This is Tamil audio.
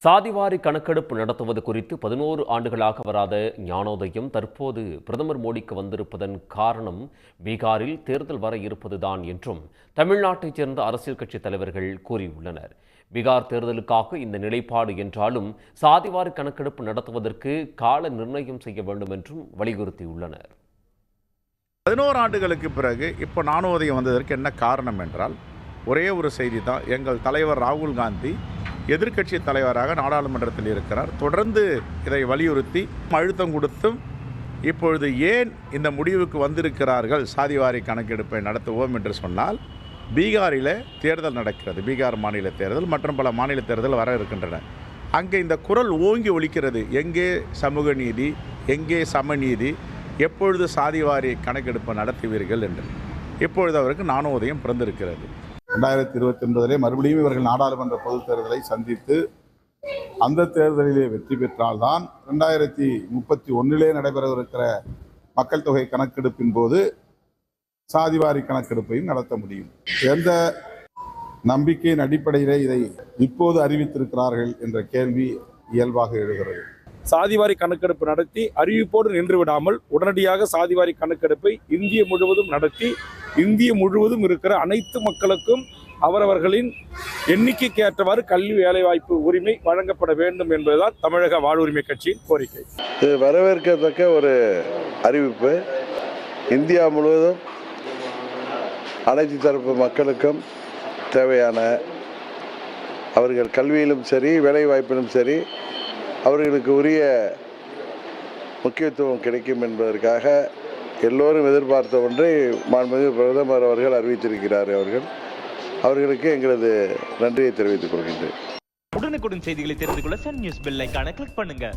சாதிவாரி கணக்கெடுப்பு நடத்துவது குறித்து 11 ஆண்டுகளாக வராத ஞானோதயம் தற்போது பிரதமர் மோடிக்கு வந்திருப்பதன் காரணம் பீகாரில் தேர்தல் வர இருப்பதுதான் என்றும் தமிழ்நாட்டைச் சேர்ந்த அரசியல் கட்சித் தலைவர்கள் கூறியுள்ளனர். பீகார் தேர்தலுக்காக இந்த நிலைப்பாடு என்றாலும் சாதிவாரி கணக்கெடுப்பு நடத்துவதற்கு கால நிர்ணயம் செய்ய வேண்டும் என்றும் வலியுறுத்தியுள்ளனர். 11 ஆண்டுகளுக்கு பிறகு இப்போ ஞானோதயம் வந்ததற்கு என்ன காரணம் என்றால் ஒரே ஒரு செய்தி தான். எங்கள் தலைவர் ராகுல் காந்தி எதிர்க்கட்சி தலைவராக நாடாளுமன்றத்தில் இருக்கிறார். தொடர்ந்து இதை வலியுறுத்தி அழுத்தம் கொடுத்தும் இப்பொழுது ஏன் இந்த முடிவுக்கு வந்திருக்கிறார்கள், சாதிவாரி கணக்கெடுப்பை நடத்துவோம் என்று சொன்னால், பீகாரில் தேர்தல் நடக்கிறது. பீகார் மாநில தேர்தல் மற்றும் பல மாநில தேர்தல் வர இருக்கின்றன. அங்கே இந்த குரல் ஓங்கி ஒலிக்கிறது, எங்கே சமூக நீதி, எங்கே சமநீதி, எப்பொழுது சாதிவாரி கணக்கெடுப்பு நடத்துவீர்கள் என்று. இப்பொழுது அவருக்கு ஞானோதயம் பிறந்திருக்கிறது. 2029 மறுபடியும் இவர்கள் நாடாளுமன்ற பொதுத் தேர்தலை சந்தித்து அந்த தேர்தலிலே வெற்றி பெற்றால்தான் 2031 நடைபெறவிருக்கிற மக்கள் தொகை கணக்கெடுப்பின் போது சாதிவாரி கணக்கெடுப்பையும் நடத்த முடியும். எந்த நம்பிக்கையின் அடிப்படையிலே இதை இப்போது அறிவித்திருக்கிறார்கள் என்ற கேள்வி இயல்பாக எழுகிறது. சாதிவாரி கணக்கெடுப்பு நடத்தி அறிவிப்போடு நின்று விடாமல் உடனடியாக சாதிவாரி கணக்கெடுப்பை இந்திய முழுவதும் நடத்தி இந்திய முழுவதும் இருக்கிற அனைத்து மக்களுக்கும் அவரவர்களின் எண்ணிக்கைக்கு ஏற்றவாறு கல்வி வேலைவாய்ப்பு உரிமை வழங்கப்பட வேண்டும் என்பதுதான் தமிழக வாழ்வுரிமை கட்சியின் கோரிக்கை. இது வரவேற்கத்தக்க ஒரு அறிவிப்பு. இந்தியா முழுவதும் அனைத்து தரப்பு மக்களுக்கும் தேவையான அவர்கள் கல்வியிலும் சரி வேலைவாய்ப்பிலும் சரி அவர்களுக்கு உரிய முக்கியத்துவம் கிடைக்கும் என்பதற்காக எல்லோரும் எதிர்பார்த்த ஒன்றை மாண்புமிகு பிரதமர் அவர்கள் அறிவித்திருக்கிறார். அவர்களுக்கு எங்களது நன்றியை தெரிவித்துக் கொள்கின்றேன். உடனுக்குடன் செய்திகளை தெரிந்து கொள்ள சன் நியூஸ் பெல் ஐகானை கிளிக் பண்ணுங்க.